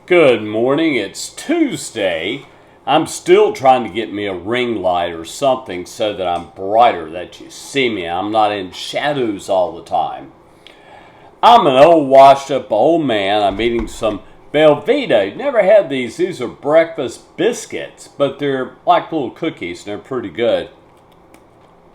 Good morning, it's Tuesday. I'm still trying to get me a ring light or something so that I'm brighter, that you see me. I'm not in shadows all the time. I'm an old washed up old man. I'm eating some Belvita. Never had these. These are breakfast biscuits, but they're like little cookies and they're pretty good.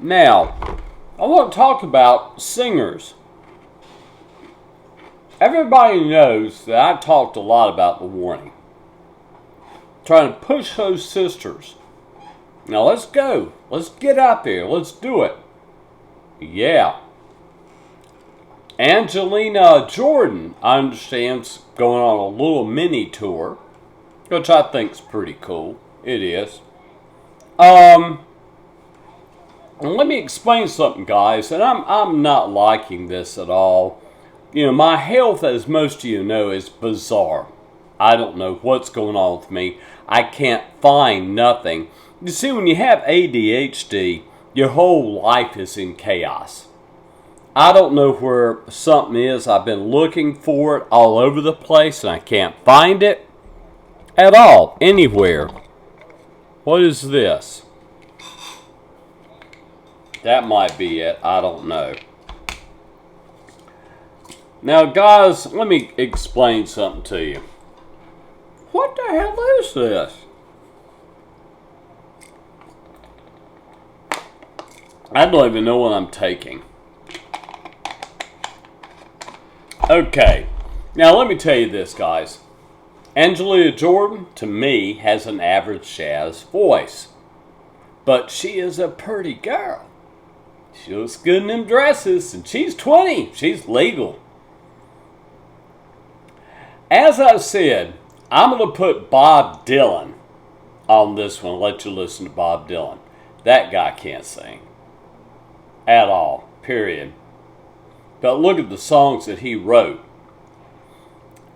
Now, I want to talk about singers. Everybody knows that I talked a lot about the warning. Trying to push those sisters. Now let's go. Let's get out there. Let's do it. Yeah. Angelina Jordan, I understand, is going on a little mini tour, which I think is pretty cool. It is. Let me explain something, guys, and I'm not liking this at all. You know, my health, as most of you know, is bizarre. I don't know what's going on with me. I can't find nothing. You see, when you have ADHD, your whole life is in chaos. I don't know where something is. I've been looking for it all over the place, and I can't find it at all, anywhere. What is this? That might be it. I don't know. Now, guys, let me explain something to you. What the hell is this? I don't even know what I'm taking. Okay, now let me tell you this, guys. Angelina Jordan, to me, has an average jazz voice. But she is a pretty girl. She looks good in them dresses, and she's 20. She's legal. As I said, I'm going to put Bob Dylan on this one. Let you listen to Bob Dylan. That guy can't sing. At all. Period. But look at the songs that he wrote.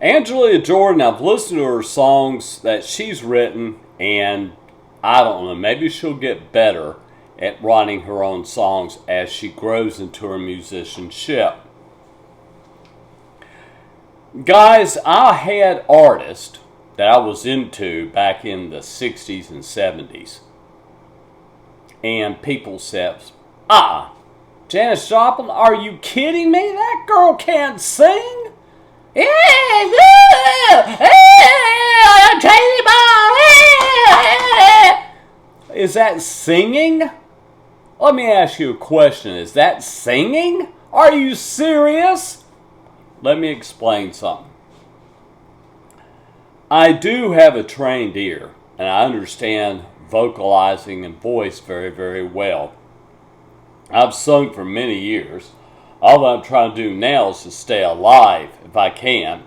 Angelina Jordan, I've listened to her songs that she's written, and I don't know, maybe she'll get better at writing her own songs as she grows into her musicianship. Guys, I had artists that I was into back in the 60s and 70s. And people said, Janis Joplin, are you kidding me? That girl can't sing. Is that singing? Let me ask you a question. Is that singing? Are you serious? Let me explain something. I do have a trained ear, and I understand vocalizing and voice very, very well. I've sung for many years. All that I'm trying to do now is to stay alive, if I can.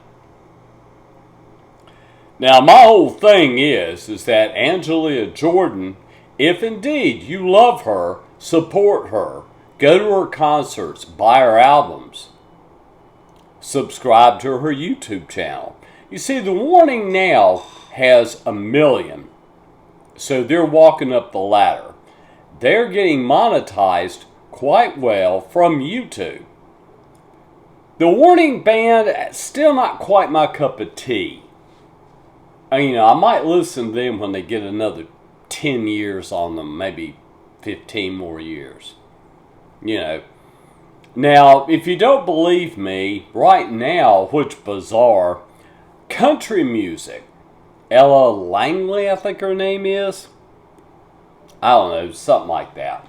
Now, my whole thing is that Angelina Jordan, if indeed you love her, support her, go to her concerts, buy her albums, subscribe to her YouTube channel. You see, the Warning now has 1 million. So they're walking up the ladder. They're getting monetized quite well from YouTube. The Warning band, still not quite my cup of tea. I might listen to them when they get another 10 years on them, maybe 15 more years. Now, if you don't believe me, right now, which bizarre, country music, Ella Langley, I think her name is. I don't know, something like that.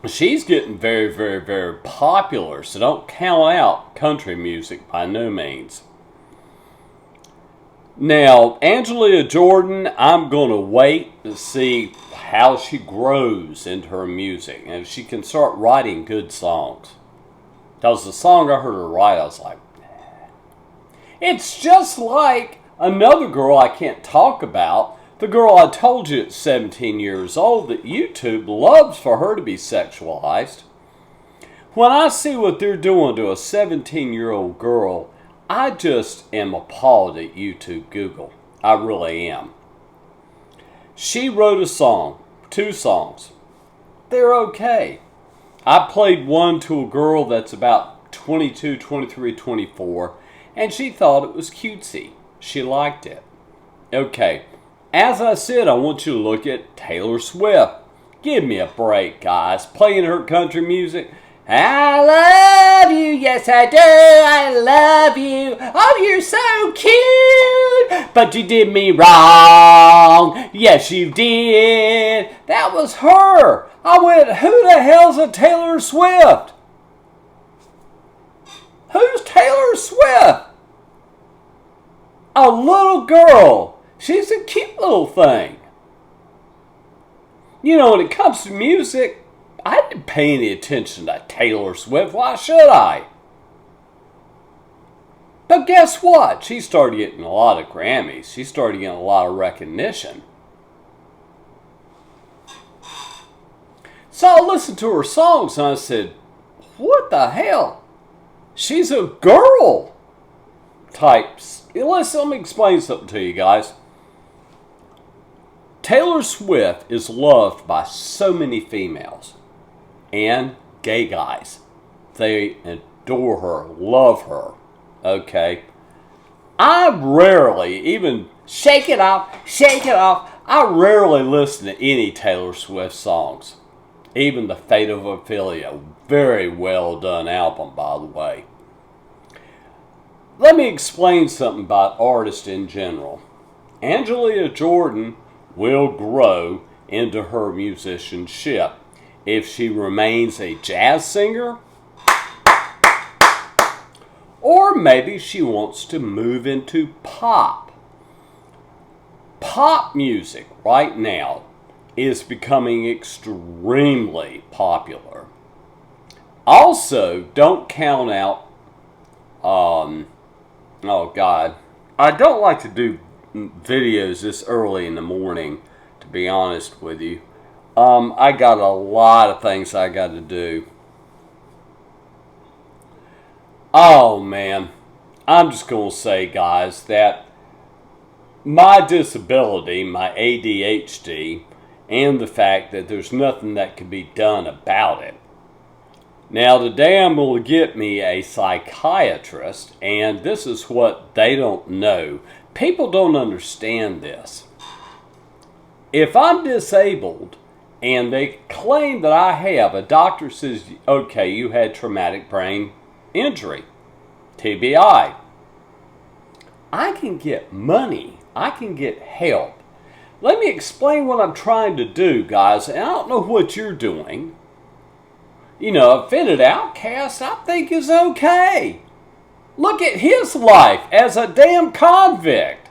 She's getting very, very, very popular, so don't count out country music by no means. Now, Angelina Jordan, I'm going to wait to see how she grows into her music and if she can start writing good songs. Because the song I heard her write, I was like, it's just like another girl I can't talk about. The girl I told you at 17 years old that YouTube loves for her to be sexualized. When I see what they're doing to a 17-year-old girl, I just am appalled at YouTube Google. I really am. She wrote a song, 2 songs. They're okay. I played one to a girl that's about 22, 23, 24, and she thought it was cutesy. She liked it. Okay, as I said, I want you to look at Taylor Swift. Give me a break, guys. Playing her country music. I love you, yes I do, I love you. Oh, you're so cute, but you did me wrong. Yes, you did. That was her. I went, who the hell's a Taylor Swift? Who's Taylor Swift? A little girl. She's a cute little thing. You know, when it comes to music, I didn't pay any attention to Taylor Swift. Why should I? But guess what? She started getting a lot of Grammys. She started getting a lot of recognition. So I listened to her songs and I said, what the hell? She's a girl types. Let me explain something to you guys. Taylor Swift is loved by so many females and gay guys. They adore her, love her. Okay. I rarely even shake it off. I rarely listen to any Taylor Swift songs. Even the Fate of Ophelia. Very well done album, by the way. Let me explain something about artists in general. Angelina Jordan will grow into her musicianship if she remains a jazz singer, or maybe she wants to move into pop. Pop music right now is becoming extremely popular. Also, don't count out, oh God, I don't like to do videos this early in the morning, to be honest with you. I got a lot of things I got to do. Oh man, I'm just going to say, guys, that my disability, my ADHD, and the fact that there's nothing that can be done about it. Now today I'm going to get me a psychiatrist, and this is what they don't know. People don't understand this. If I'm disabled and they claim that I have, a doctor says, okay, you had traumatic brain injury, TBI. I can get money. I can get help. Let me explain what I'm trying to do, guys. And I don't know what you're doing. You know, a fitted outcast, I think is okay. Look at his life as a damn convict.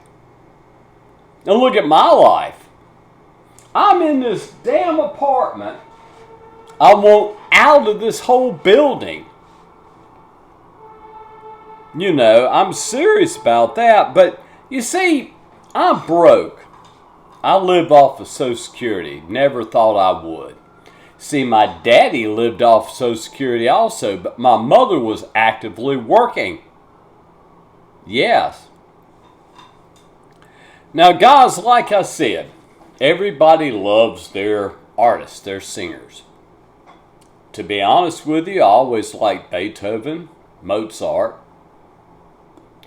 And look at my life. I'm in this damn apartment. I want out of this whole building. You know, I'm serious about that. But you see, I'm broke. I live off of Social Security. Never thought I would. See, my daddy lived off Social Security also, but my mother was actively working. Yes. Now, guys, like I said, everybody loves their artists, their singers. To be honest with you, I always liked Beethoven, Mozart.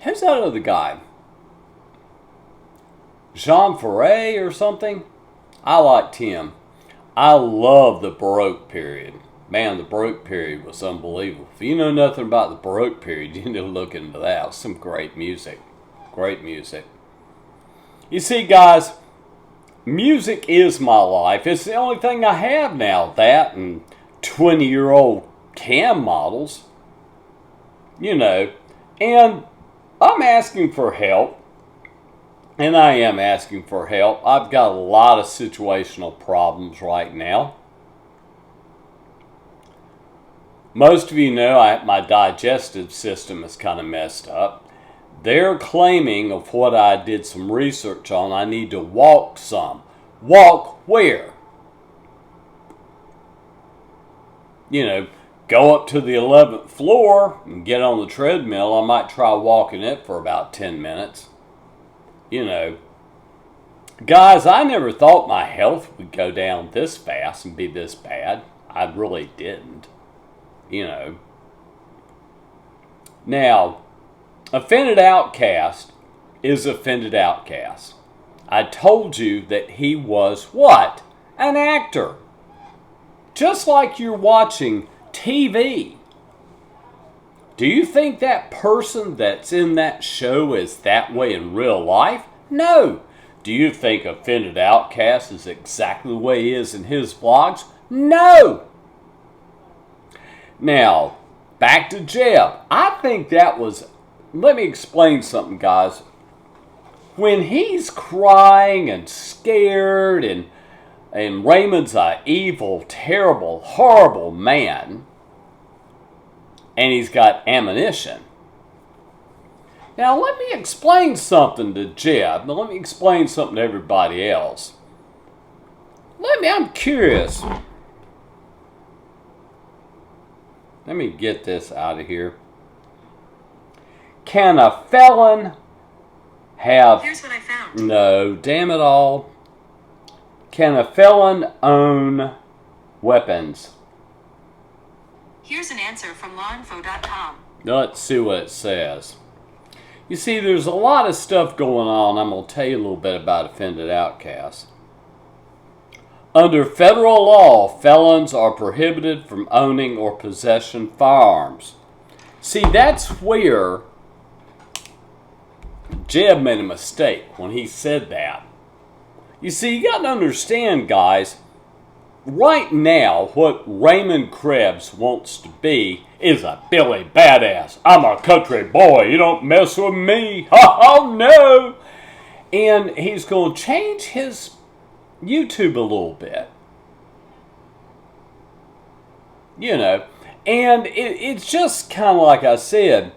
Who's that other guy? Jean Ferret or something? I liked him. I love the Baroque period. Man, the Baroque period was unbelievable. If you know nothing about the Baroque period, you need to look into that. It's some great music. Great music. You see, guys, music is my life. It's the only thing I have now. That and 20-year-old cam models. You know. And I'm asking for help. And I am asking for help. I've got a lot of situational problems right now. Most of you know my digestive system is kind of messed up. They're claiming of what I did some research on, I need to walk some. Walk where? You know, go up to the 11th floor and get on the treadmill. I might try walking it for about 10 minutes. You know, guys, I never thought my health would go down this fast and be this bad. I really didn't. You know. Now, Offended Outcast is Offended Outcast. I told you that he was what? An actor. Just like you're watching TV. Do you think that person that's in that show is that way in real life? No. Do you think Offended Outcast is exactly the way he is in his vlogs? No. Now, back to Jeb. I think that was... Let me explain something, guys. When he's crying and scared and Raymond's an evil, terrible, horrible man, and he's got ammunition. Now, let me explain something to Jeb. Now, let me explain something to everybody else. I'm curious. Let me get this out of here. Can a felon have... Here's what I found. No, damn it all. Can a felon own weapons? Here's an answer from lawinfo.com. Let's see what it says. You see, there's a lot of stuff going on. I'm going to tell you a little bit about Offended Outcasts. Under federal law, felons are prohibited from owning or possessing firearms. See, that's where Jeb made a mistake when he said that. You see, you got to understand, guys, right now, what Raymond Krebs wants to be is a Billy Badass. I'm a country boy. You don't mess with me. Oh, no. And he's going to change his YouTube a little bit. You know. And it's just kind of like I said.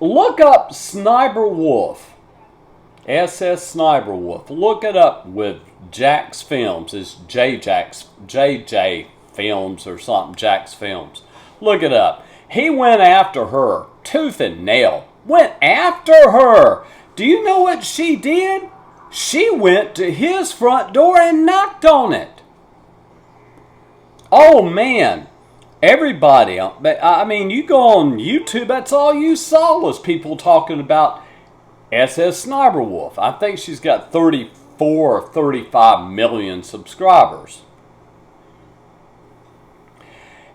Look up Sniper Wolf. SS Sniper Wolf. Look it up with Jax Films. It's JJ Films or something. Jax Films. Look it up. He went after her tooth and nail. Went after her. Do you know what she did? She went to his front door and knocked on it. Oh man. Everybody. I mean, you go on YouTube, that's all you saw was people talking about SS Sniper Wolf. I think she's got 34 or 35 million subscribers.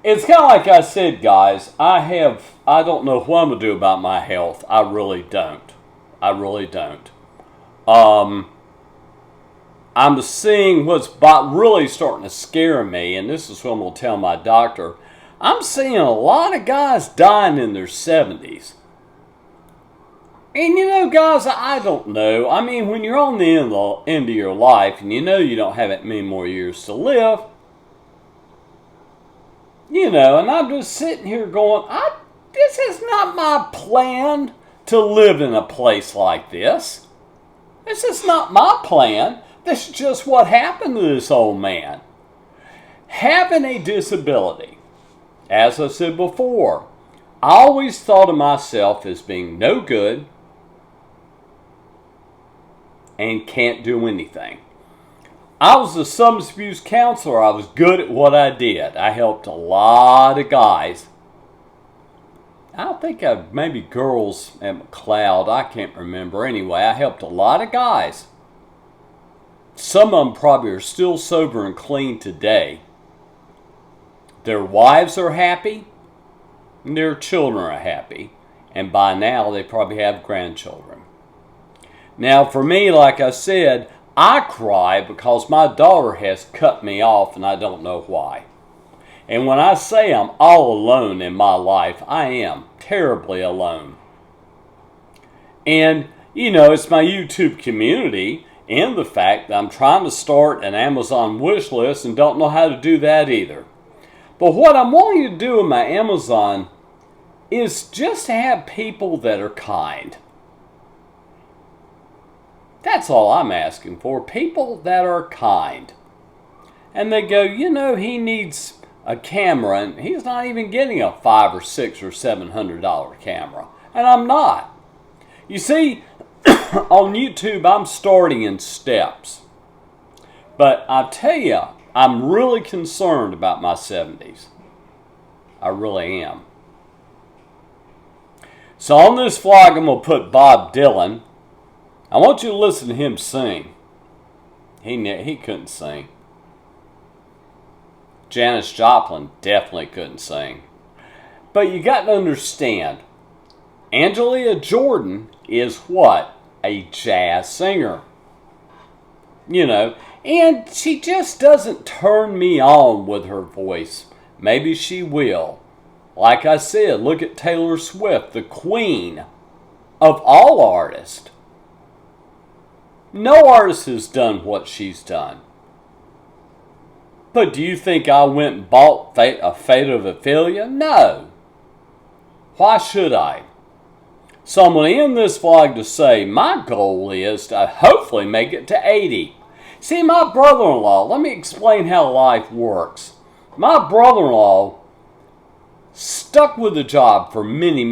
It's kind of like I said, guys. I don't know what I'm going to do about my health. I really don't. I really don't. I'm seeing what's really starting to scare me, and this is what I'm going to tell my doctor. I'm seeing a lot of guys dying in their 70s. And you know, guys, I don't know. I mean, when you're on the end of your life and you know you don't have that many more years to live, you know, and I'm just sitting here going, this is not my plan to live in a place like this. This is not my plan. This is just what happened to this old man. Having a disability, as I said before, I always thought of myself as being no good and can't do anything. I was a substance abuse counselor. I was good at what I did. I helped a lot of guys. I think maybe girls at McLeod. I can't remember. Anyway, I helped a lot of guys. Some of them probably are still sober and clean today. Their wives are happy. And their children are happy. And by now, they probably have grandchildren. Now, for me, like I said, I cry because my daughter has cut me off and I don't know why. And when I say I'm all alone in my life, I am terribly alone. And, you know, it's my YouTube community and the fact that I'm trying to start an Amazon wish list and don't know how to do that either. But what I'm wanting to do in my Amazon is just to have people that are kind. That's all I'm asking for. People that are kind. And they go, you know, he needs a camera, and he's not even getting a $500 or $600 or $700 camera. And I'm not. You see, on YouTube, I'm starting in steps. But I tell you, I'm really concerned about my 70s. I really am. So on this vlog, I'm going to put Bob Dylan. I want you to listen to him sing. He couldn't sing. Janis Joplin definitely couldn't sing. But you got to understand, Angelia Jordan is what? A jazz singer. You know, and she just doesn't turn me on with her voice. Maybe she will. Like I said, look at Taylor Swift, the queen of all artists. No artist has done what she's done. But do you think I went and bought a Fate of Ophelia? No. Why should I? So I'm going to end this vlog to say my goal is to hopefully make it to 80. See, my brother-in-law, let me explain how life works. My brother-in-law stuck with the job for many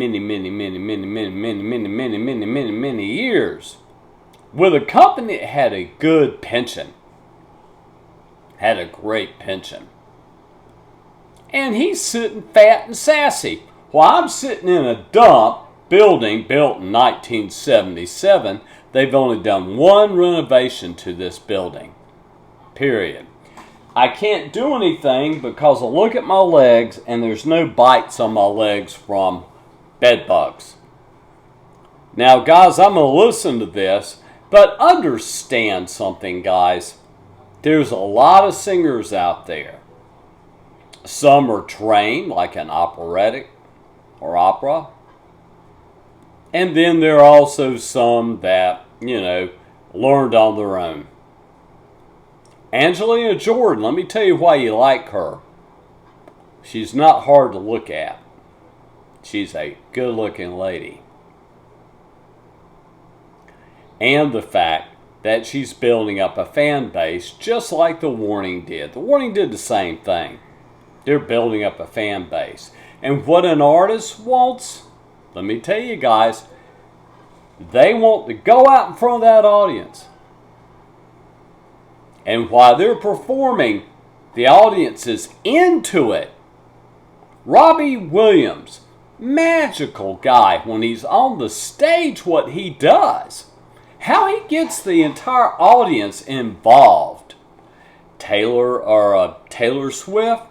years with a company that had a good pension. Had a great pension. And he's sitting fat and sassy. While I'm sitting in a dump building built in 1977, they've only done one renovation to this building. Period. I can't do anything because I look at my legs and there's no bites on my legs from bed bugs. Now, guys, I'm going to listen to this, but understand something, guys. There's a lot of singers out there. Some are trained, like an operatic or opera. And then there are also some that, you know, learned on their own. Angelia Jordan, let me tell you why you like her. She's not hard to look at. She's a good-looking lady. And the fact that she's building up a fan base just like The Warning did. The Warning did the same thing. They're building up a fan base. And what an artist wants, let me tell you guys, they want to go out in front of that audience. And while they're performing, the audience is into it. Robbie Williams, magical guy when he's on the stage, what he does. How he gets the entire audience involved. Taylor Swift,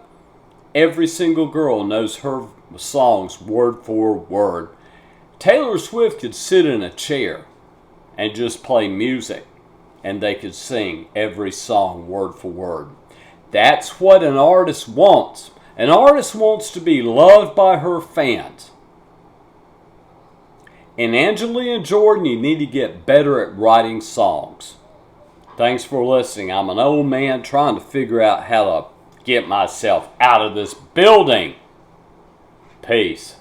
every single girl knows her songs word for word. Taylor Swift could sit in a chair and just play music, and they could sing every song word for word. That's what an artist wants. An artist wants to be loved by her fans. And Angelia Jordan, you need to get better at writing songs. Thanks for listening. I'm an old man trying to figure out how to get myself out of this building. Peace.